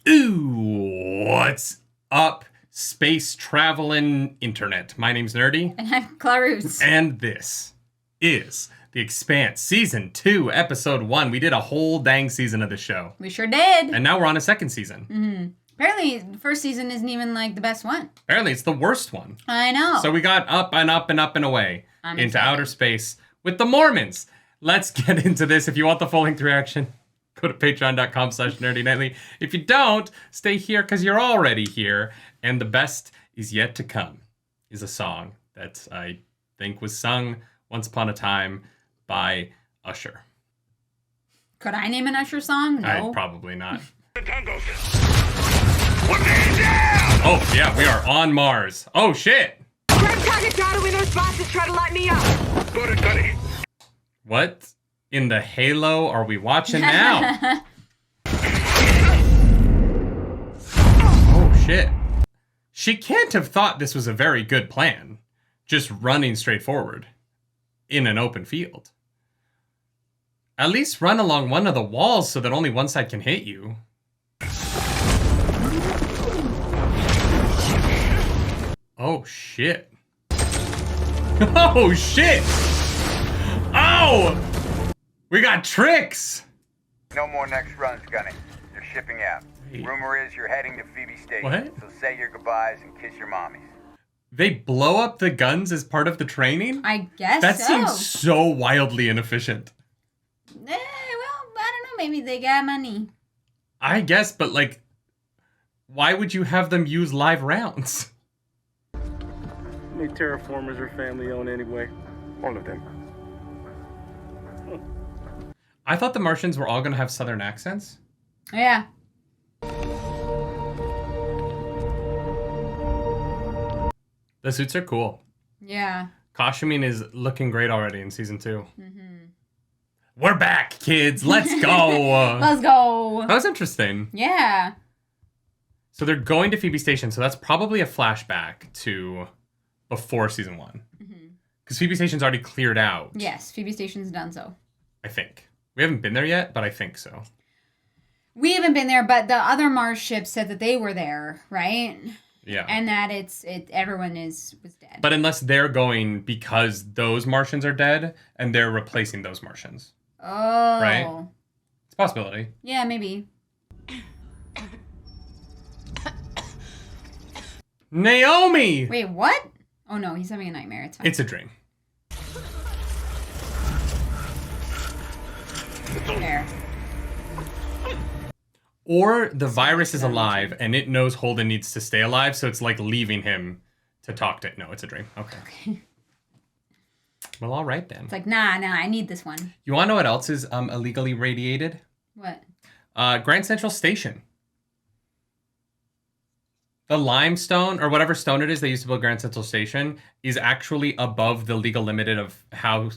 Ooh, what's up, space traveling internet? My name's Nerdy. And I'm Clarus. And this is The Expanse, Season 2, Episode 1. We did a whole dang season of the show. We sure did. And now we're on a second season. Mm-hmm. Apparently, the first season isn't even, like, the best one. Apparently, it's the worst one. I know. So we got up and up and up and away into outer space with the Mormons. Let's get into this. If you want the full-length reaction, go to patreon.com/nerdynightly. If you don't, stay here because you're already here. And the best is yet to come is a song that I think was sung once upon a time by Usher. Could I name an Usher song? No. Probably not. Oh, yeah, we are on Mars. Oh, shit. Grab target data in response to try to light me up. Got it, buddy. What in the halo are we watching now? Oh, shit. She can't have thought this was a very good plan. Just running straight forward in an open field. At least run along one of the walls so that only one side can hit you. Oh, shit. Oh, shit. Oh! We got tricks! No more next runs, Gunny. You're shipping out. Wait. Rumor is you're heading to Phoebe Station. What? So say your goodbyes and kiss your mommies. They blow up the guns as part of the training? I guess That so. seems so wildly inefficient. Well, I don't know. Maybe they got money. I guess, but like, why would you have them use live rounds? How many terraformers are family owned anyway? All of them. I thought the Martians were all going to have southern accents. Yeah. The suits are cool. Yeah. Costuming is looking great already in season 2. Mm-hmm. We're back, kids. Let's go. Let's go. That was interesting. Yeah. So they're going to Phoebe Station, so that's probably a flashback to before season 1. Because Phoebe Station's already cleared out. Yes, Phoebe Station's done so. I think. We haven't been there yet, but I think so. We haven't been there, but the other Mars ships said that they were there, right? Yeah. And that everyone was dead. But unless they're going because those Martians are dead and they're replacing those Martians. Oh. Right? It's a possibility. Yeah, maybe. Naomi! Wait, what? Oh no, he's having a nightmare. It's fine. It's a dream. There. Or the virus is alive and it knows Holden needs to stay alive, so it's like leaving him to talk to it. No, it's a dream. Okay. Well, all right then. It's like, nah, I need this one. You want to know what else is illegally radiated? What? Grand Central Station. The limestone, or whatever stone it is they used to build Grand Central Station, is actually above the legal limit of how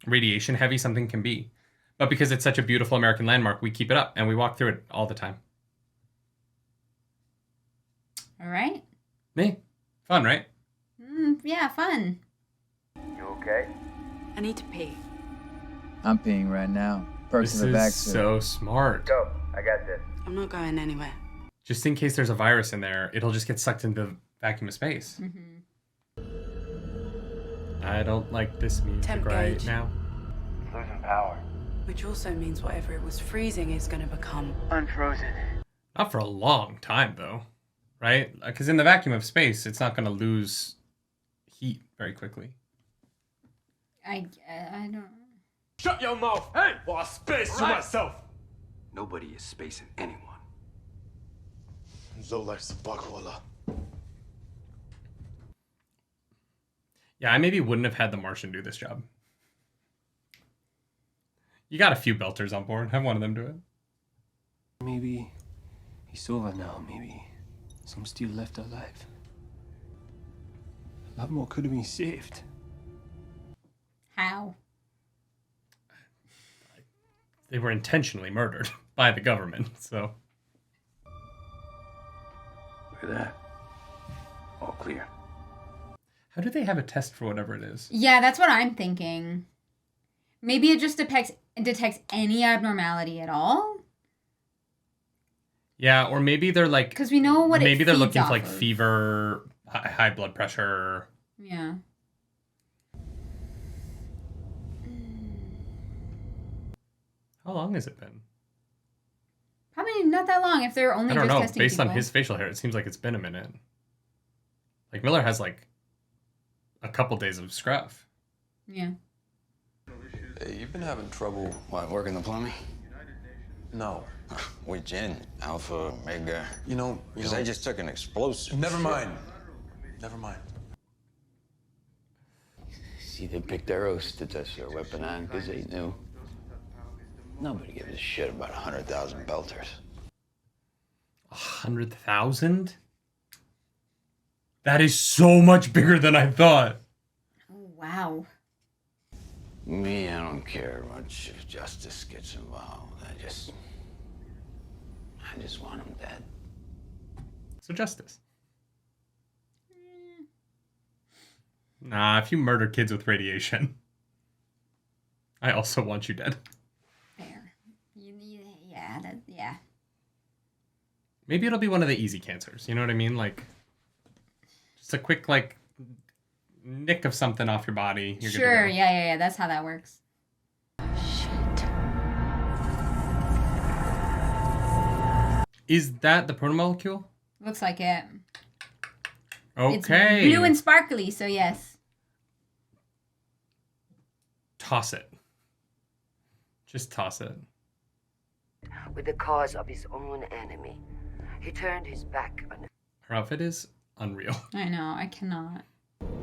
radiation heavy something can be. But because it's such a beautiful American landmark, we keep it up and we walk through it all the time. All right. Me? Fun, right? Yeah, fun. You okay? I need to pee. I'm peeing right now. Perks This in the back is seat. so smart. Go. I got this. I'm not going anywhere. Just in case there's a virus in there, it'll just get sucked into the vacuum of space. I don't like this music Temp right gauge. now. It's losing power. Which also means whatever it was freezing is going to become Unfrozen. Not for a long time, though. Right? Because in the vacuum of space, it's not going to lose heat very quickly. I don't. Shut your mouth! Hey! Or I'll space to myself! Nobody is spacing anyone. Zolife's Bakola. Yeah, I maybe wouldn't have had the Martian do this job. You got a few belters on board. Have one of them do it. Maybe he's over now. Maybe some still left alive. A lot more could have been saved. How? They were intentionally murdered by the government, so. Look at that. All clear. How do they have a test for whatever it is? Yeah, that's what I'm thinking. Maybe it just detects any abnormality at all? Yeah, or maybe they're like... Because we know what maybe it they're feeds looking off for like of. fever, high blood pressure. Yeah. How long has it been? Probably not that long if they're only I don't just know. testing Based people. on his facial hair, it seems like it's been a minute. Like Miller has like a couple days of scruff. Yeah. Hey, you've been having trouble. What, working the plumbing? No. Which end? Alpha, Omega? You know, Because I just took an explosive. Never mind. Never mind. See, they picked arrows to test their weapon on because they knew. Nobody gives a shit about 100,000 belters. 100,000? That is so much bigger than I thought. Oh, wow. Me, I don't care much if justice gets involved. I just want them dead. So justice. Nah, if you murder kids with radiation, I also want you dead. Fair. Yeah. Maybe it'll be one of the easy cancers. You know what I mean? Like, just a quick, like, nick of something off your body. You're Sure, good to go. yeah. That's how that works. Is that the protomolecule? Looks like it. Okay. It's blue and sparkly, so yes. Toss it. Just toss it. With the cause of his own enemy, he turned his back on it. Her outfit is unreal. I know, I cannot.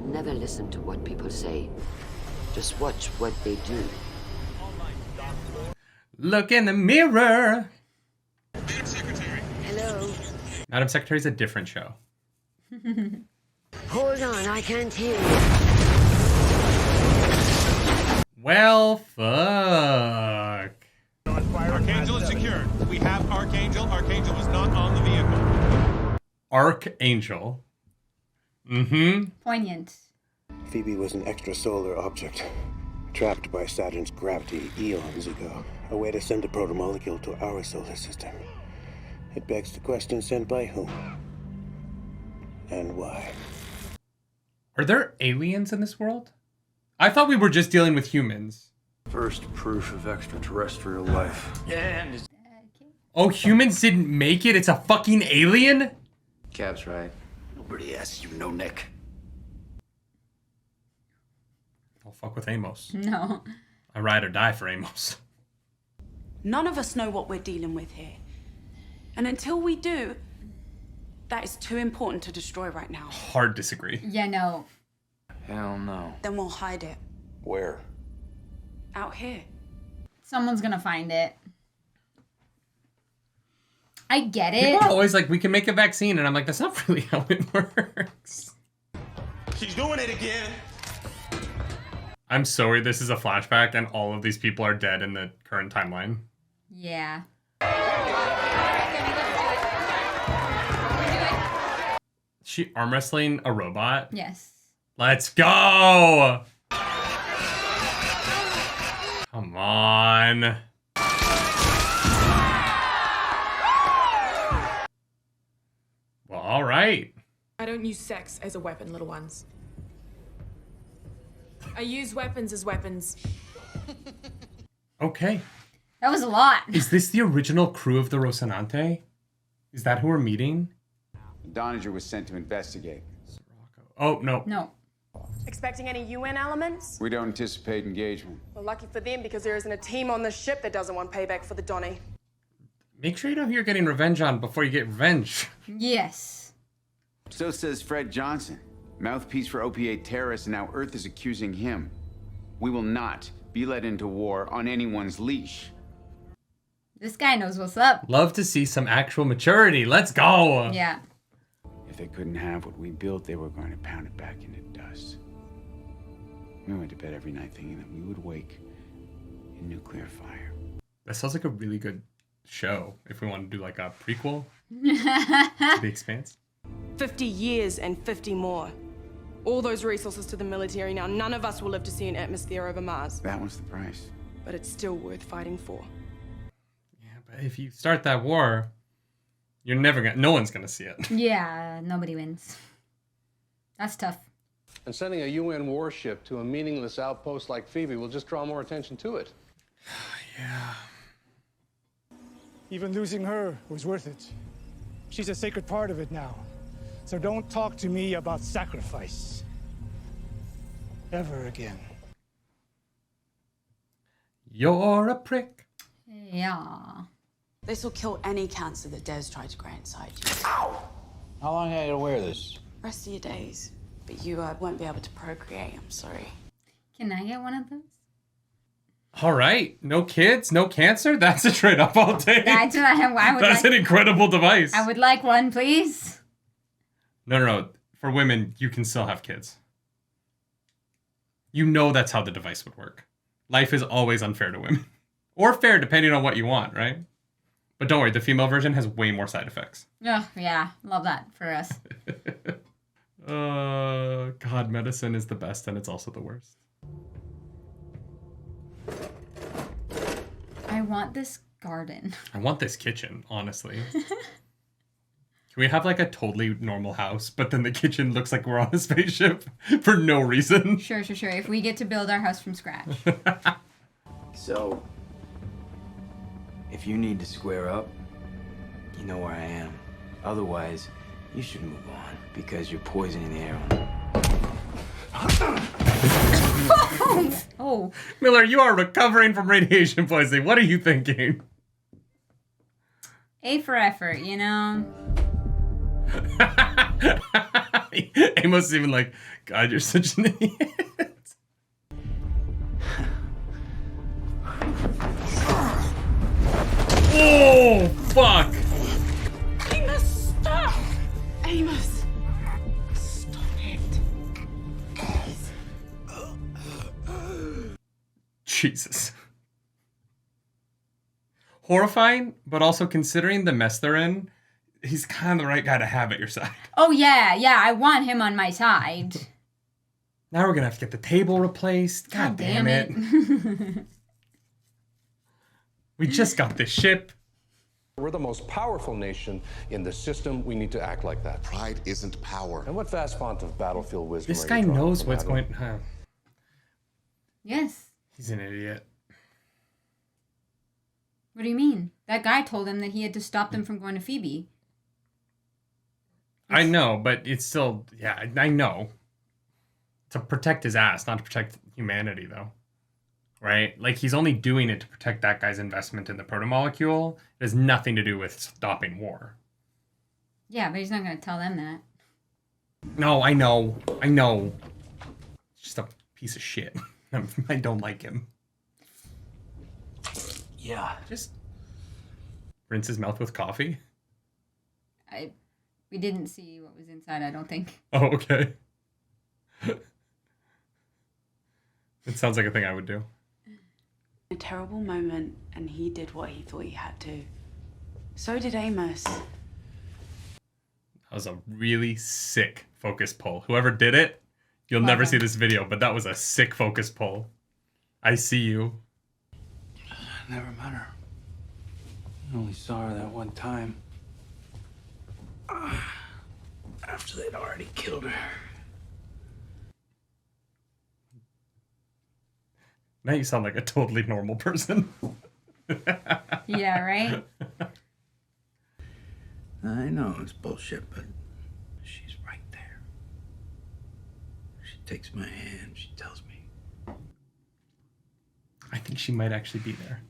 Never listen to what people say. Just watch what they do. Look in the mirror. Hello? Madam Secretary's a different show. Hold on, I can't hear you. Well, fuck. Archangel is secured. We have Archangel. Archangel was not on the vehicle. Archangel. Mm-hmm. Poignant. Phoebe was an extrasolar object, trapped by Saturn's gravity eons ago. A way to send a protomolecule to our solar system. It begs the question, sent by whom? And why? Are there aliens in this world? I thought we were just dealing with humans. First proof of extraterrestrial life. Oh, humans didn't make it? It's a fucking alien? Cap's right. Nobody asks you, no, Nick. I'll fuck with Amos. No. I ride or die for Amos. None of us know what we're dealing with here. And until we do, that is too important to destroy right now. Hard disagree. Yeah, no. Hell no. Then we'll hide it. Where? Out here. Someone's gonna find it. I get it. People are always like, we can make a vaccine. And I'm like, that's not really how it works. She's doing it again. I'm sorry, this is a flashback and all of these people are dead in the current timeline. Yeah. She arm wrestling a robot? Yes. Let's go! Come on. Well, all right. I don't use sex as a weapon, little ones. I use weapons as weapons. Okay. That was a lot. Is this the original crew of the Rocinante? Is that who we're meeting? Doninger was sent to investigate. Oh, no. No. Expecting any UN elements? We don't anticipate engagement. Well, lucky for them, because there isn't a team on the ship that doesn't want payback for the Donny. Make sure you know who you're getting revenge on before you get revenge. Yes. So says Fred Johnson, mouthpiece for opiate terrorists, and now Earth is accusing him. We will not be led into war on anyone's leash. This guy knows what's up. Love to see some actual maturity. Let's go. Yeah. If they couldn't have what we built, they were going to pound it back into dust. We went to bed every night thinking that we would wake in nuclear fire. That sounds like a really good show if we want to do like a prequel to The Expanse. 50 years and 50 more. All those resources to the military now. None of us will live to see an atmosphere over Mars. That was the price. But it's still worth fighting for. Yeah, but if you start that war, You're never gonna. No one's gonna see it. Yeah, nobody wins. That's tough. And sending a UN warship to a meaningless outpost like Phoebe will just draw more attention to it. Yeah. Even losing her was worth it. She's a sacred part of it now. So don't talk to me about sacrifice. Ever again. You're a prick. Yeah. This will kill any cancer that dares try to grow inside you. How long have I to wear this? Rest of your days. But you won't be able to procreate, I'm sorry. Can I get one of those? All right. No kids, no cancer. That's a trade-off all day. That's what I would That's like. an incredible device. I would like one, please. No. For women, you can still have kids. You know that's how the device would work. Life is always unfair to women. Or fair, depending on what you want, right? But don't worry, the female version has way more side effects. Oh, yeah. Love that for us. God, medicine is the best and it's also the worst. I want this garden. I want this kitchen, honestly. Can we have like a totally normal house, but then the kitchen looks like we're on a spaceship for no reason? Sure. If we get to build our house from scratch. So, if you need to square up, you know where I am. Otherwise, you should move on because you're poisoning the air. Oh. Miller, you are recovering from radiation poisoning. What are you thinking? A for effort, you know? Amos is even like, God, you're such an idiot. Oh, fuck. Amos, stop! Amos, stop it. Jesus. Horrifying, but also considering the mess they're in, he's kind of the right guy to have at your side. Oh, yeah, I want him on my side. Now we're going to have to get the table replaced. God damn it. We just got this ship. We're the most powerful nation in the system. We need to act like that. Pride isn't power. And what vast font of battlefield wisdom This are guy you drawing knows from what's that? going... Yes. He's an idiot. What do you mean? That guy told him that he had to stop them from going to Phoebe. I know, but it's still... Yeah, I know. To protect his ass, not to protect humanity, though. Right? Like, he's only doing it to protect that guy's investment in the Protomolecule. It has nothing to do with stopping war. Yeah, but he's not going to tell them that. No, I know. Just a piece of shit. I don't like him. Yeah. Just rinse his mouth with coffee. We didn't see what was inside, I don't think. Oh, okay. It sounds like a thing I would do. A terrible moment, and he did what he thought he had to. So did Amos. That was a really sick focus pull. Whoever did it, you'll never see this video, but that was a sick focus pull. I see you. I never met her. I only saw her that one time. After they'd already killed her. Now you sound like a totally normal person. Yeah, right? I know it's bullshit, but she's right there. She takes my hand, she tells me. I think she might actually be there.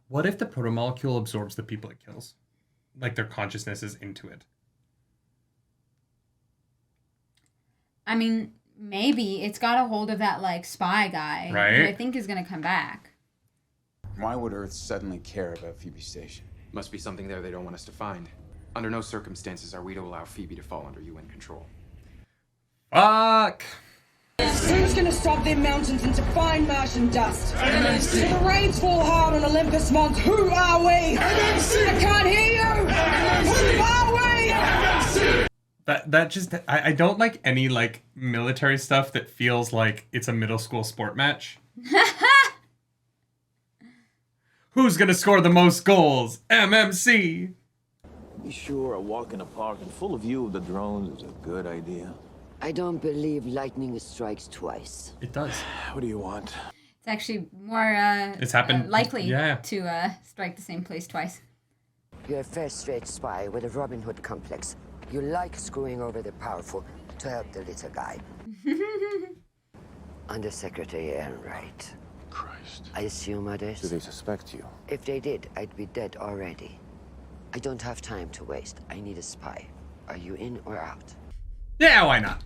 What if the protomolecule absorbs the people it kills? Like their consciousness is into it. I mean, maybe it's got a hold of that, like, spy guy. Right. Who I think is going to come back. Why would Earth suddenly care about Phoebe Station? Must be something there they don't want us to find. Under no circumstances are we to allow Phoebe to fall under UN control. Fuck! Who's gonna stop them mountains into fine Martian dust? Till the rains fall hard on Olympus Mons, who are we? I can't hear you! Who are we? That just... I don't like any, like, military stuff that feels like it's a middle school sport match. Who's gonna score the most goals? MMC! You sure a walk in a park and full view of the drones is a good idea? I don't believe lightning strikes twice. It does. What do you want? It's actually more It's happened. likely Yeah. to strike the same place twice. You're a first-rate spy with a Robin Hood complex. You like screwing over the powerful to help the little guy. Undersecretary Ehrenreich. Christ. I assume others? Do they suspect you? If they did, I'd be dead already. I don't have time to waste. I need a spy. Are you in or out? Yeah, why not?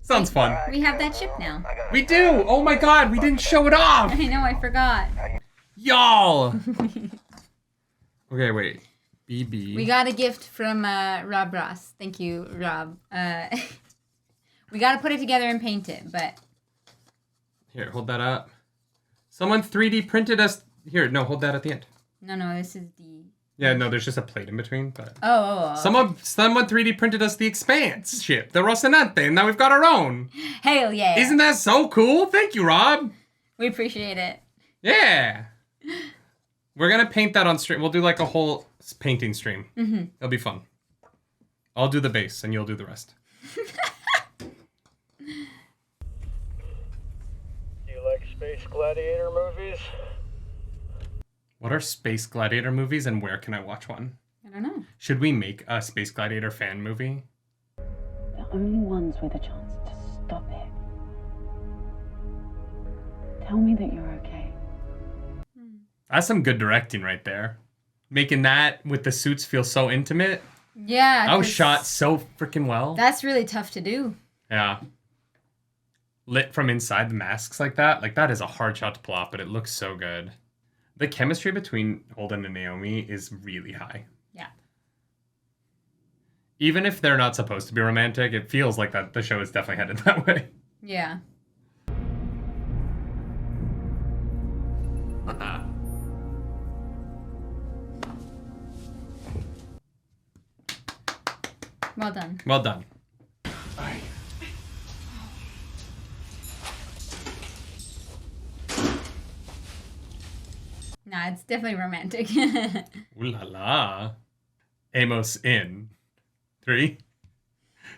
Sounds fun. We have that ship now. We do! Oh my god, we didn't show it off! I know, I forgot. Y'all! Okay, wait. BB. We got a gift from Rob Ross. Thank you, Rob. We got to put it together and paint it, but... Here, hold that up. Someone 3D printed us... Here, no, hold that at the end. No, this is the... Yeah, no, there's just a plate in between, but... Oh. Someone 3D printed us the Expanse ship, the Rocinante, and now we've got our own. Hell yeah. Isn't that so cool? Thank you, Rob. We appreciate it. Yeah. We're gonna paint that on stream. We'll do like a whole painting stream. Mm-hmm. It'll be fun. I'll do the base, and you'll do the rest. You like Space Gladiator movies? What are Space Gladiator movies, and where can I watch one? I don't know. Should we make a Space Gladiator fan movie? The only ones with a chance to stop it. Tell me that you're okay. That's some good directing right there. Making that with the suits feel so intimate. Yeah. That was shot so freaking well. That's really tough to do. Yeah. Lit from inside the masks like that. Like, that is a hard shot to pull off, but it looks so good. The chemistry between Holden and Naomi is really high. Yeah. Even if they're not supposed to be romantic, it feels like that the show is definitely headed that way. Yeah. Well done. Well done. Nah, it's definitely romantic. Ooh la la. Amos in. 3,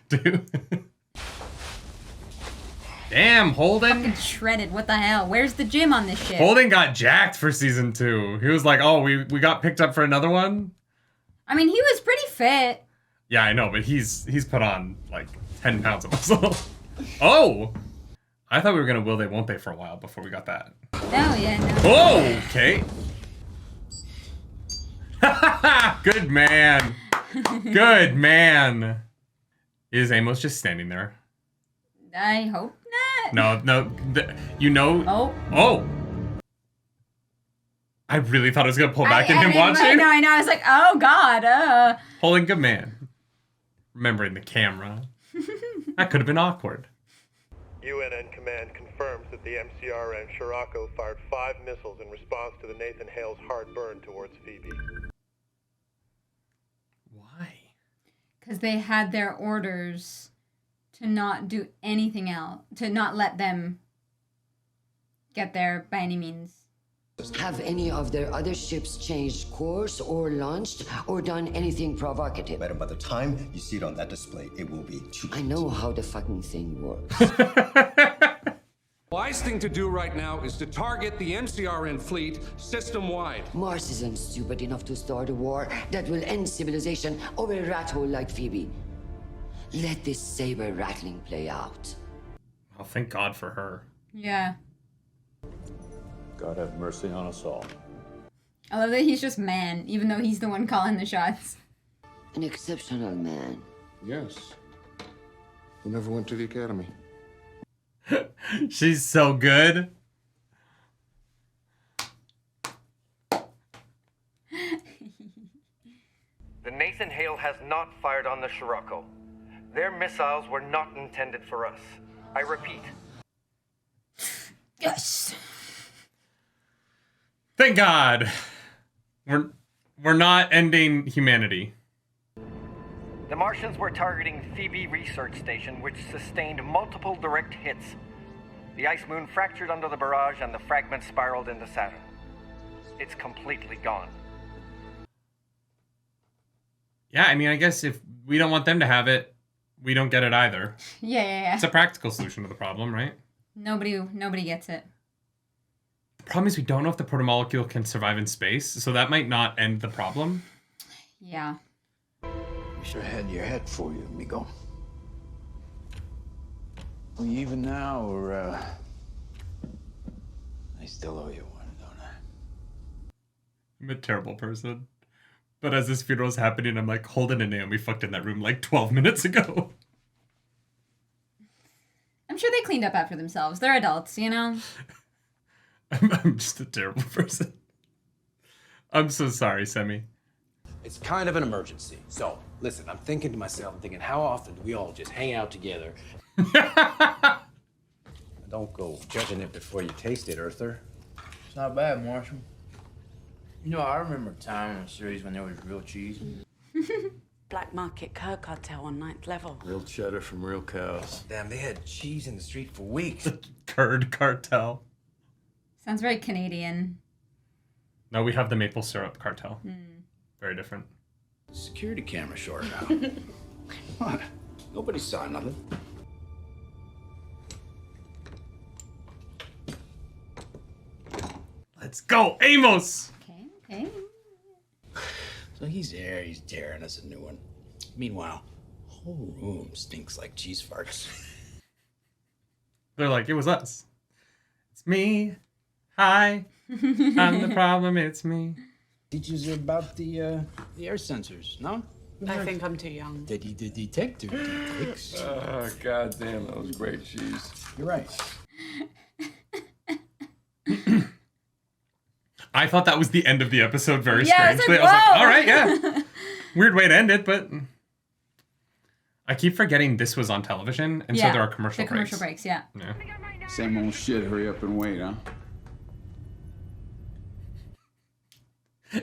2. Damn, Holden. Fucking shredded. What the hell? Where's the gym on this ship? Holden got jacked for season 2. He was like, oh, we got picked up for another one? I mean, he was pretty fit. Yeah, I know, but he's put on like 10 pounds of muscle. Oh! I thought we were gonna will they won't they for a while before we got that. No, yeah, no. Oh, okay. Good man. Good man. Is Amos just standing there? I hope not. No. You know. Oh. I really thought I was gonna pull back in him watching. I know. I was like, oh god. Holding good man. Remembering the camera. That could have been awkward. UNN Command confirms that the MCR and Scirocco fired 5 missiles in response to the Nathan Hale's hard burn towards Phoebe. Why? Because they had their orders to not do anything else, to not let them get there by any means. Have any of their other ships changed course or launched or done anything provocative? Madam, by the time you see it on that display, it will be too late. I know how the fucking thing works. Wise thing to do right now is to target the MCRN fleet system-wide. Mars isn't stupid enough to start a war that will end civilization over a rat hole like Phoebe. Let this saber rattling play out. Oh, thank God for her. Yeah. God have mercy on us all. I love that he's just man, even though he's the one calling the shots. An exceptional man. Yes. Who never went to the academy. She's so good. The Nathan Hale has not fired on the Scirocco. Their missiles were not intended for us. I repeat. Yes. Thank God. We're not ending humanity. The Martians were targeting Phoebe Research Station, which sustained multiple direct hits. The ice moon fractured under the barrage and the fragments spiraled into Saturn. It's completely gone. Yeah, I mean, I guess if we don't want them to have it, we don't get it either. Yeah. It's a practical solution to the problem, right? Nobody gets it. The problem is we don't know if the protomolecule can survive in space, so that might not end the problem. Yeah. We sure had your head for you, amigo. We even now, or I still owe you one, don't I? I'm a terrible person. But as this funeral is happening, I'm like, Holden and Naomi fucked in that room like 12 minutes ago. I'm sure they cleaned up after themselves. They're adults, you know? I'm just a terrible person. I'm so sorry, Semi. It's kind of an emergency. So, listen, I'm thinking to myself, how often do we all just hang out together? Don't go judging it before you taste it, Earther. It's not bad, Martian. You know, I remember a time in a series when there was real cheese. Black market curd cartel on 9th level. Real cheddar from real cows. Damn, they had cheese in the street for weeks. Curd cartel. Sounds very Canadian. No, we have the maple syrup cartel. Very different. Security camera short now. What? Nobody saw nothing. Let's go, Amos! Okay. So he's there, he's tearing us a new one. Meanwhile, whole room stinks like cheese farts. They're like, it was us. It's me. Hi. I'm the problem, it's me. Teaches you about the air sensors, no? I think I'm too young. The detector detects. Oh, goddamn, that was great cheese. You're right. I thought that was the end of the episode very Yeah, strangely. I I was like, whoa! all right, yeah. Weird way to end it, but I keep forgetting this was on television, and so there are commercial breaks. The commercial breaks, yeah. Same old shit, hurry up and wait, huh?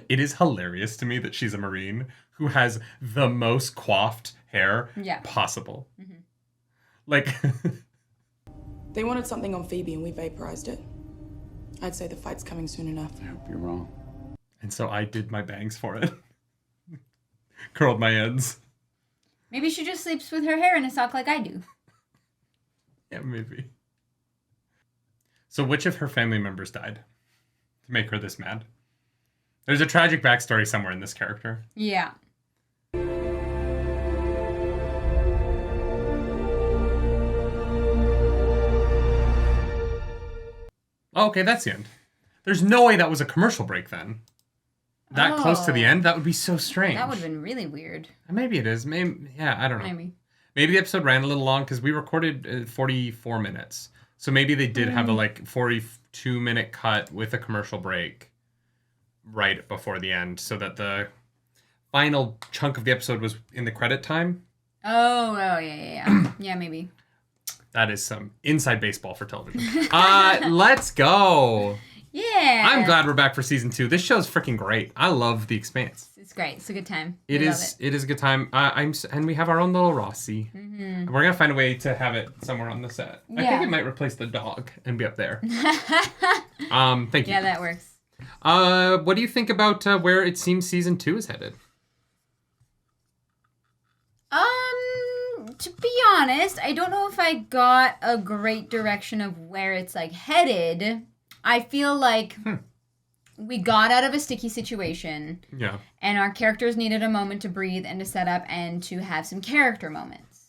It is hilarious to me that she's a Marine who has the most coiffed hair possible. Like, They wanted something on Phoebe and we vaporized it. I'd say the fight's coming soon enough. I hope you're wrong. And so I did my bangs for it. Curled my ends. Maybe she just sleeps with her hair in a sock like I do. Yeah, maybe. So which of her family members died to make her this mad? There's a tragic backstory somewhere in this character. Yeah. Oh, okay, that's the end. There's no way that was a commercial break then. That close to the end? That would be so strange. That would have been really weird. Maybe it is. Maybe, yeah, I don't know. Maybe. Maybe the episode ran a little long because we recorded 44 minutes. So maybe they did have a 42-minute cut with a commercial break right before the end so that the final chunk of the episode was in the credit time. Oh, yeah. Yeah, maybe. That is some inside baseball for television. Let's go. Yeah. I'm glad we're back for season 2. This show's freaking great. I love The Expanse. It's great. It's a good time. It is a good time. And we have our own little Rossi. And we're gonna find a way to have it somewhere on the set. I think it might replace the dog and be up there. Thank you. Yeah, that works. What do you think about where it seems season 2 is headed? To be honest, I don't know if I got a great direction of where it's headed. I feel like we got out of a sticky situation. Yeah. And our characters needed a moment to breathe and to set up and to have some character moments.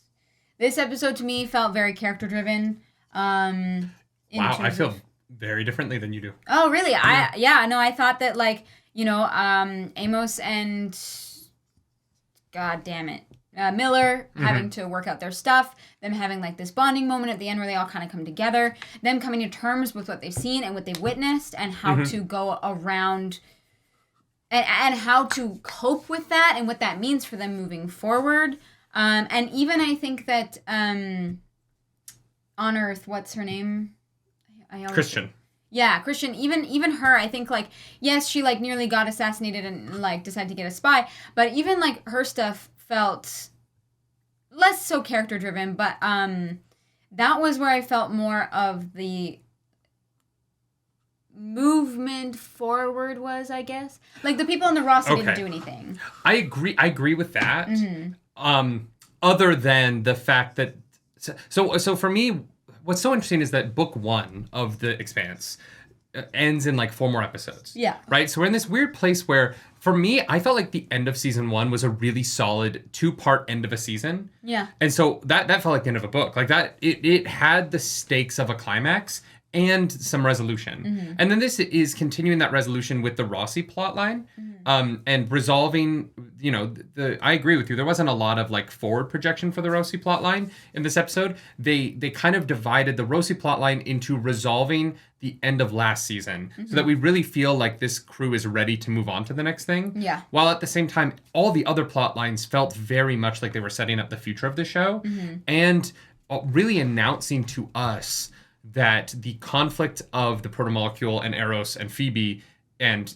This episode to me felt very character driven. Wow, I feel very differently than you do. Oh, really? I thought that Amos and God damn it. Miller having to work out their stuff, them having this bonding moment at the end where they all kind of come together, them coming to terms with what they've seen and what they've witnessed and how to go around and how to cope with that and what that means for them moving forward. And even I think that on Earth, what's her name? Christian. Yeah, Christian, even her, I think, yes, she, nearly got assassinated and, decided to get a spy, but even, her stuff felt less so character-driven, but that was where I felt more of the movement forward was, I guess. Like the people on the roster didn't do anything. I agree with that. Mm-hmm. Other than the fact that so for me, what's so interesting is that book 1 of the Expanse ends in like 4 more episodes. Yeah. Right? So we're in this weird place where, for me, I felt like the end of season 1 was a really solid 2-part end of a season. Yeah. And so that felt like the end of a book. Like that, it had the stakes of a climax and some resolution. Mm-hmm. And then this is continuing that resolution with the Rossi plotline, and resolving, I agree with you. There wasn't a lot of like forward projection for the Rossi plotline in this episode. They kind of divided the Rossi plotline into resolving the end of last season, so that we really feel like this crew is ready to move on to the next thing. Yeah. While at the same time, all the other plot lines felt very much like they were setting up the future of the show, and really announcing to us that the conflict of the Protomolecule and Eros and Phoebe and,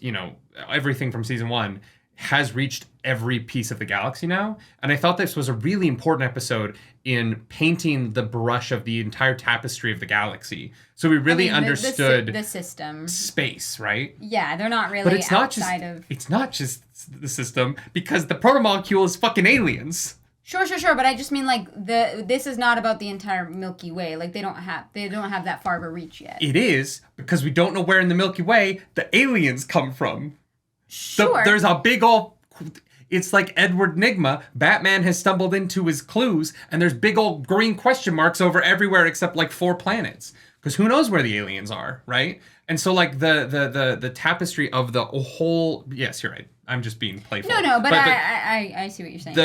everything from season 1 has reached every piece of the galaxy now. And I thought this was a really important episode in painting the brush of the entire tapestry of the galaxy. So we really understood the system. Space, right? Yeah, they're not really But it's not outside just, of... It's not just the system, because the Protomolecule is fucking aliens. Sure. But I just mean like this is not about the entire Milky Way. Like they don't have that far of a reach yet. It is, because we don't know where in the Milky Way the aliens come from. Sure. There's a big old... It's like Edward Nygma. Batman has stumbled into his clues, and there's big old green question marks over everywhere except like 4 planets. Because who knows where the aliens are, right? And so like the tapestry of the whole... Yes, you're right. I'm just being playful. No, but I see what you're saying.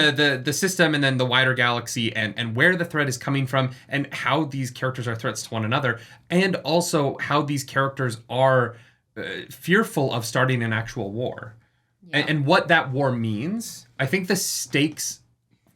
The system, and then the wider galaxy, and where the threat is coming from, and how these characters are threats to one another, and also how these characters are fearful of starting an actual war. Yeah. And what that war means. I think the stakes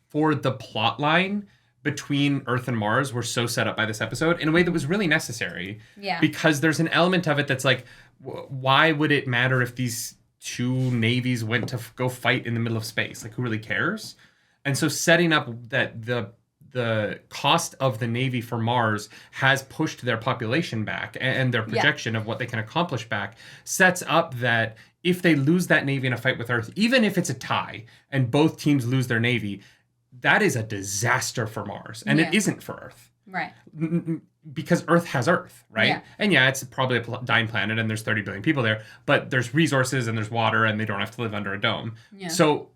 for the plot line between Earth and Mars were so set up by this episode in a way that was really necessary. Yeah. Because there's an element of it that's like, why would it matter if these 2 navies went to go fight in the middle of space? Like, who really cares? And so setting up that the cost of the Navy for Mars has pushed their population back, and their projection of what they can accomplish back sets up that if they lose that Navy in a fight with Earth, even if it's a tie and both teams lose their Navy, that is a disaster for Mars. And it isn't for Earth. Right. Because Earth has Earth, right? Yeah. And it's probably a dying planet and there's 30 billion people there, but there's resources and there's water and they don't have to live under a dome. Yeah. So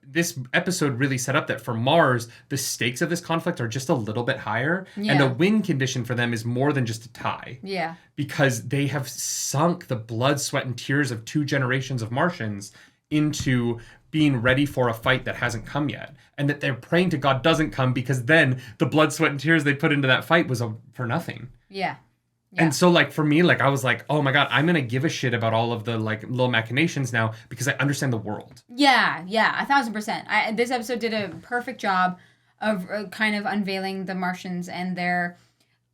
this episode really set up that for Mars, the stakes of this conflict are just a little bit higher. Yeah. And a win condition for them is more than just a tie. Yeah. Because they have sunk the blood, sweat, and tears of 2 generations of Martians into being ready for a fight that hasn't come yet. And that they're praying to God doesn't come, because then the blood, sweat, and tears they put into that fight was for nothing. Yeah. And so, like, for me, like, I was like, oh my God, I'm going to give a shit about all of the, like, little machinations now because I understand the world. Yeah, 1,000%. This episode did a perfect job of kind of unveiling the Martians and their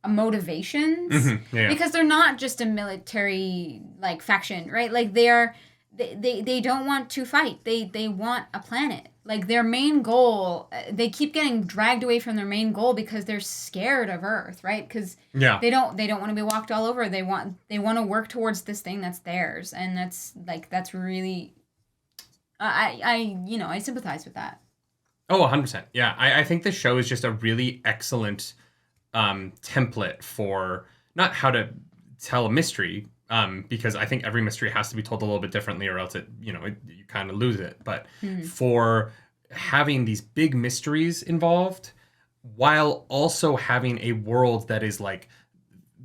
motivations. Mm-hmm. Yeah. Because they're not just a military, like, faction, right? Like, they don't want to fight. They want a planet. Like, their main goal, they keep getting dragged away from their main goal because they're scared of Earth, right? Because they don't want to be walked all over. They want to work towards this thing that's theirs, and that's really, I sympathize with that. Oh, 100%. Yeah, I think this show is just a really excellent template for not how to tell a mystery, because I think every mystery has to be told a little bit differently, or else you kind of lose it. But for having these big mysteries involved, while also having a world that is like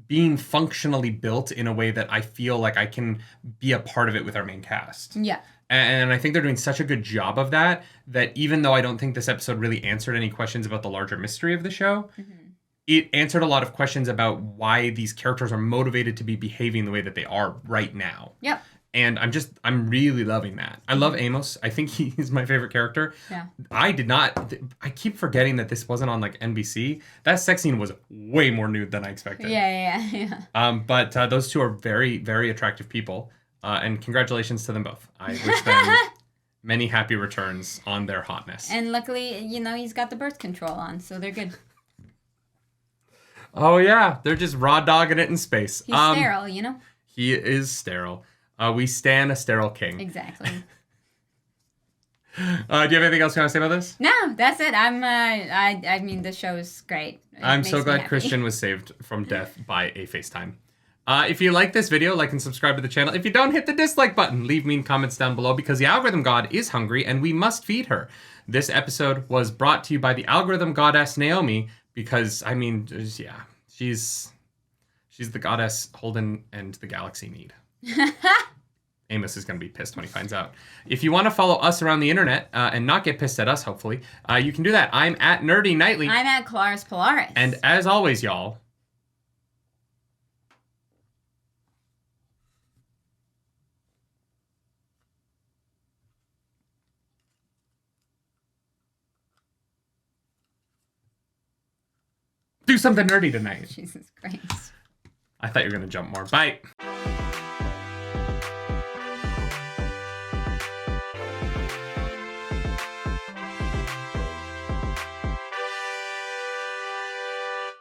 being functionally built in a way that I feel like I can be a part of it with our main cast. Yeah. And I think they're doing such a good job of that even though I don't think this episode really answered any questions about the larger mystery of the show, it answered a lot of questions about why these characters are motivated to be behaving the way that they are right now. Yep. And I'm really loving that. I love Amos. I think he's my favorite character. Yeah. I keep forgetting that this wasn't on like NBC. That sex scene was way more nude than I expected. Yeah. But those 2 are very, very attractive people. And congratulations to them both. I wish them many happy returns on their hotness. And luckily, he's got the birth control on, so they're good. Oh, yeah. They're just raw dogging it in space. He's sterile, He is sterile. We stan a sterile king. Exactly. Do you have anything else you want to say about this? No, that's it. I mean, the show is great. I'm so glad Christian was saved from death by a FaceTime. If you like this video, like and subscribe to the channel. If you don't, hit the dislike button. Leave mean comments down below because the algorithm god is hungry and we must feed her. This episode was brought to you by the algorithm goddess Naomi because, I mean, yeah, she's the goddess Holden and the galaxy need. Amos is going to be pissed when he finds out. If you want to follow us around the internet and not get pissed at us, hopefully, you can do that. I'm at Nerdy Nightly. I'm at Claris Polaris. And as always, y'all, do something nerdy tonight. Jesus Christ. I thought you were going to jump more. Bye.